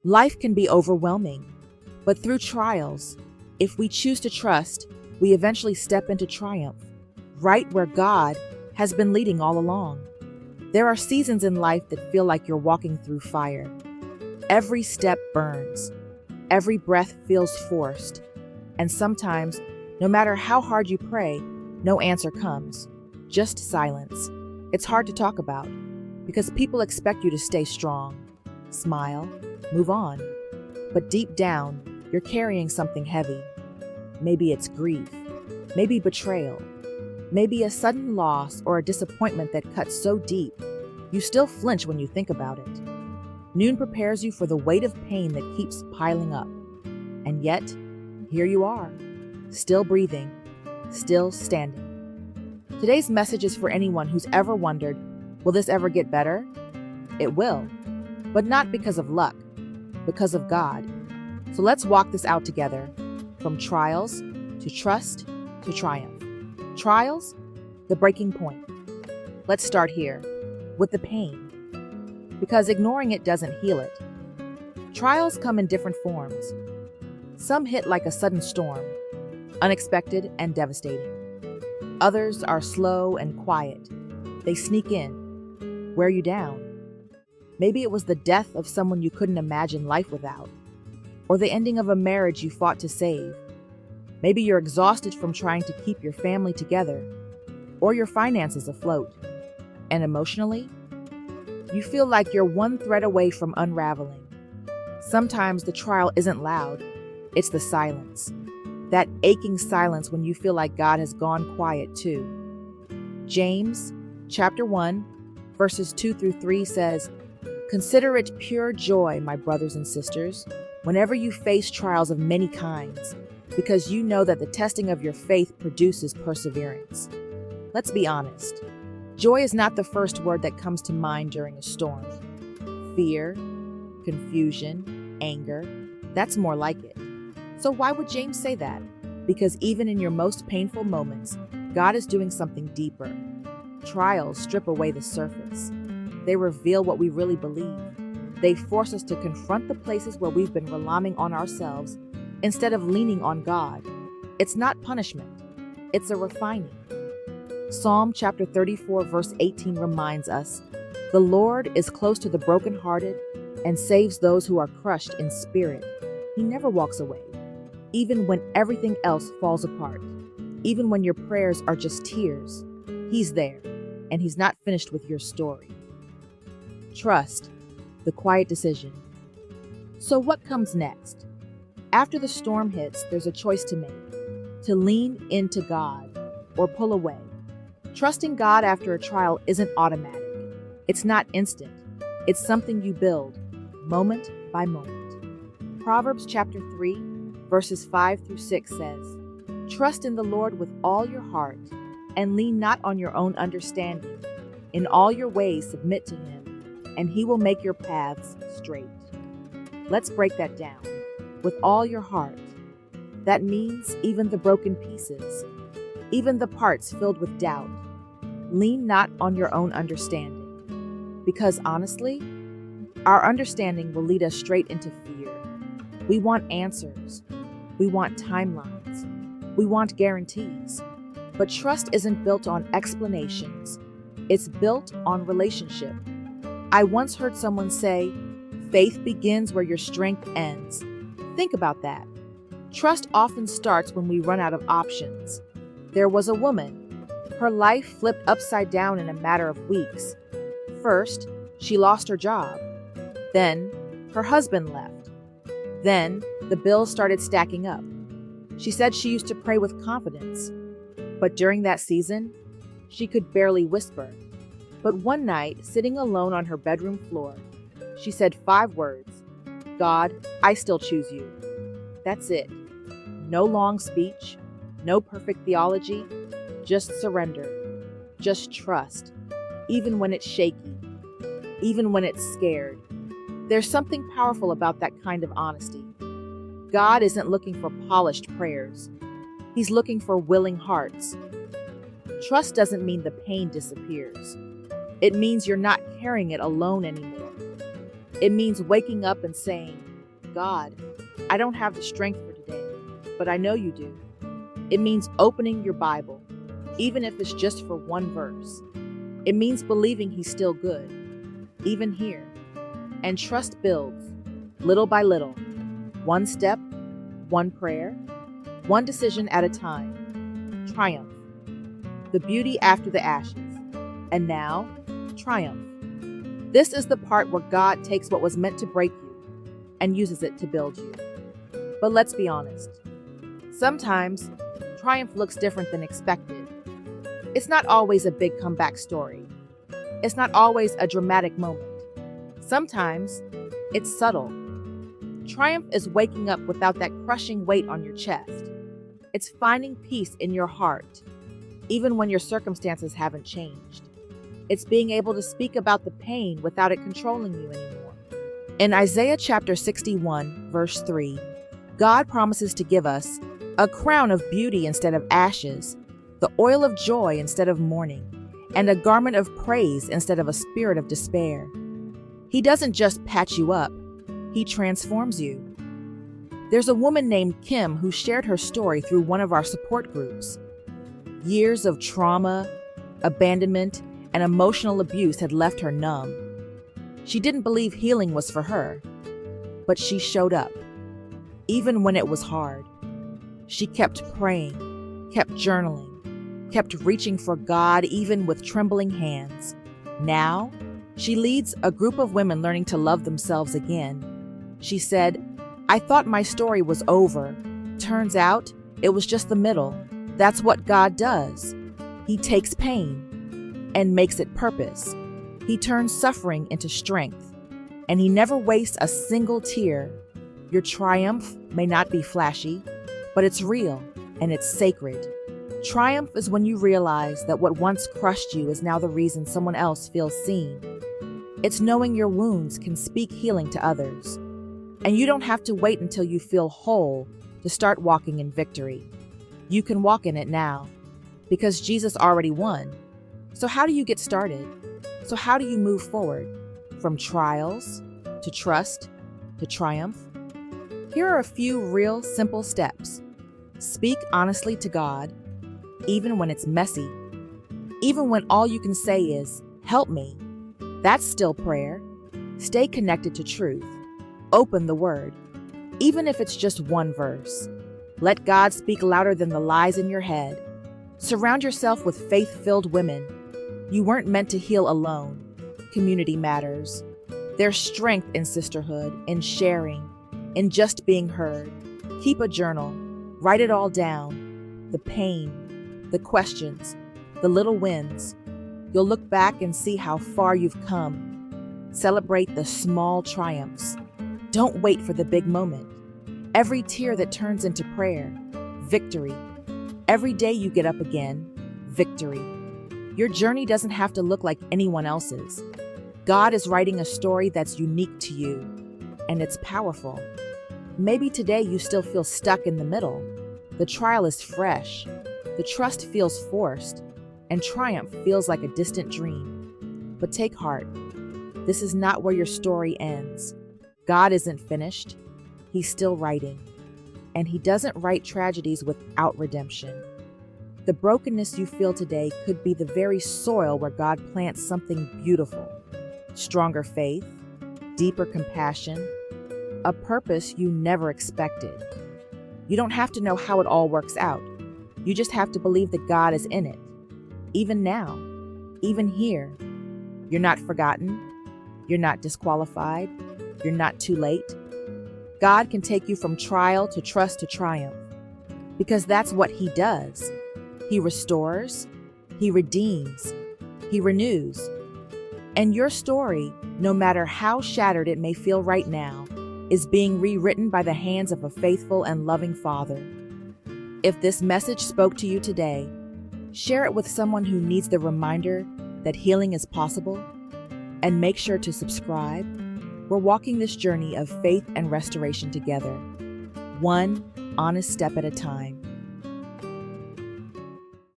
Life can be overwhelming, but through trials, if we choose to trust, we eventually step into triumph, right where God has been leading all along. There are seasons in life that feel like you're walking through fire. Every step burns, every breath feels forced, and sometimes, no matter how hard you pray, no answer comes, just silence. It's hard to talk about because people expect you to stay strong, smile, move on. But deep down, you're carrying something heavy. Maybe it's grief, maybe betrayal, maybe a sudden loss or a disappointment that cuts so deep, you still flinch when you think about it. Noon prepares you for the weight of pain that keeps piling up. And yet, here you are, still breathing, still standing. Today's message is for anyone who's ever wondered, will this ever get better? It will, but not because of luck, because of God. So let's walk this out together, from trials to trust to triumph. Trials, the breaking point. Let's start here, with the pain, because ignoring it doesn't heal it. Trials come in different forms. Some hit like a sudden storm, unexpected and devastating. Others are slow and quiet. They sneak in, wear you down. Maybe it was the death of someone you couldn't imagine life without, or the ending of a marriage you fought to save. Maybe you're exhausted from trying to keep your family together, or your finances afloat. And emotionally, you feel like you're one thread away from unraveling. Sometimes the trial isn't loud, it's the silence. That aching silence when you feel like God has gone quiet too. James chapter 1, verses 2 through 3 says, "Consider it pure joy, my brothers and sisters, whenever you face trials of many kinds, because you know that the testing of your faith produces perseverance." Let's be honest. Joy is not the first word that comes to mind during a storm. Fear, confusion, anger, that's more like it. So why would James say that? Because even in your most painful moments, God is doing something deeper. Trials strip away the surface. They reveal what we really believe. They force us to confront the places where we've been relying on ourselves instead of leaning on God. It's not punishment, it's a refining. Psalm chapter 34, verse 18 reminds us, "The Lord is close to the brokenhearted and saves those who are crushed in spirit." He never walks away, even when everything else falls apart. Even when your prayers are just tears, He's there, and He's not finished with your story. Trust, the quiet decision. So what comes next? After the storm hits, there's a choice to make: to lean into God or pull away. Trusting God after a trial isn't automatic. It's not instant. It's something you build, moment by moment. Proverbs chapter 3, verses 5 through 6 says, "Trust in the Lord with all your heart, and lean not on your own understanding. In all your ways submit to Him, and He will make your paths straight." Let's break that down. With all your heart. That means even the broken pieces, even the parts filled with doubt. Lean not on your own understanding. Because honestly, our understanding will lead us straight into fear. We want answers. We want timelines. We want guarantees. But trust isn't built on explanations. It's built on relationship. I once heard someone say, "Faith begins where your strength ends." Think about that. Trust often starts when we run out of options. There was a woman. Her life flipped upside down in a matter of weeks. First, she lost her job. Then, her husband left. Then, the bills started stacking up. She said she used to pray with confidence. But during that season, she could barely whisper. But one night, sitting alone on her bedroom floor, she said 5 words: "God, I still choose you." That's it. No long speech, no perfect theology, just surrender, just trust, even when it's shaky, even when it's scared. There's something powerful about that kind of honesty. God isn't looking for polished prayers. He's looking for willing hearts. Trust doesn't mean the pain disappears. It means you're not carrying it alone anymore. It means waking up and saying, God, I don't have the strength for today, but I know you do. It means opening your Bible, even if it's just for one verse. It means believing He's still good, even here. And trust builds, little by little, one step, one prayer, one decision at a time. Triumph. The beauty after the ashes. And now, triumph. This is the part where God takes what was meant to break you and uses it to build you. But let's be honest. Sometimes, triumph looks different than expected. It's not always a big comeback story. It's not always a dramatic moment. Sometimes, it's subtle. Triumph is waking up without that crushing weight on your chest. It's finding peace in your heart, even when your circumstances haven't changed. It's being able to speak about the pain without it controlling you anymore. In Isaiah chapter 61, verse 3, God promises to give us a crown of beauty instead of ashes, the oil of joy instead of mourning, and a garment of praise instead of a spirit of despair. He doesn't just patch you up, He transforms you. There's a woman named Kim who shared her story through one of our support groups. Years of trauma, abandonment, and emotional abuse had left her numb. She didn't believe healing was for her, but she showed up, even when it was hard. She kept praying, kept journaling, kept reaching for God even with trembling hands. Now, she leads a group of women learning to love themselves again. She said, "I thought my story was over. Turns out, it was just the middle. That's what God does. He takes pain and makes it purpose. He turns suffering into strength, and He never wastes a single tear. Your triumph may not be flashy, but it's real and it's sacred. Triumph is when you realize that what once crushed you is now the reason someone else feels seen. It's knowing your wounds can speak healing to others, and you don't have to wait until you feel whole to start walking in victory. You can walk in it now, because Jesus already won. So how do you get started? So how do you move forward? From trials, to trust, to triumph? Here are a few real simple steps. Speak honestly to God, even when it's messy. Even when all you can say is, "Help me." That's still prayer. Stay connected to truth. Open the Word, even if it's just one verse. Let God speak louder than the lies in your head. Surround yourself with faith-filled women. You weren't meant to heal alone. Community matters. There's strength in sisterhood, in sharing, in just being heard. Keep a journal. Write it all down. The pain, the questions, the little wins. You'll look back and see how far you've come. Celebrate the small triumphs. Don't wait for the big moment. Every tear that turns into prayer, victory. Every day you get up again, victory. Your journey doesn't have to look like anyone else's. God is writing a story that's unique to you, and it's powerful. Maybe today you still feel stuck in the middle. The trial is fresh. The trust feels forced, and triumph feels like a distant dream. But take heart. This is not where your story ends. God isn't finished. He's still writing. And He doesn't write tragedies without redemption. The brokenness you feel today could be the very soil where God plants something beautiful. Stronger faith, deeper compassion, a purpose you never expected. You don't have to know how it all works out. You just have to believe that God is in it. Even now, even here. You're not forgotten. You're not disqualified. You're not too late. God can take you from trial to trust to triumph, because that's what He does. He restores, He redeems, He renews. And your story, no matter how shattered it may feel right now, is being rewritten by the hands of a faithful and loving Father. If this message spoke to you today, share it with someone who needs the reminder that healing is possible, and make sure to subscribe. We're walking this journey of faith and restoration together, one honest step at a time.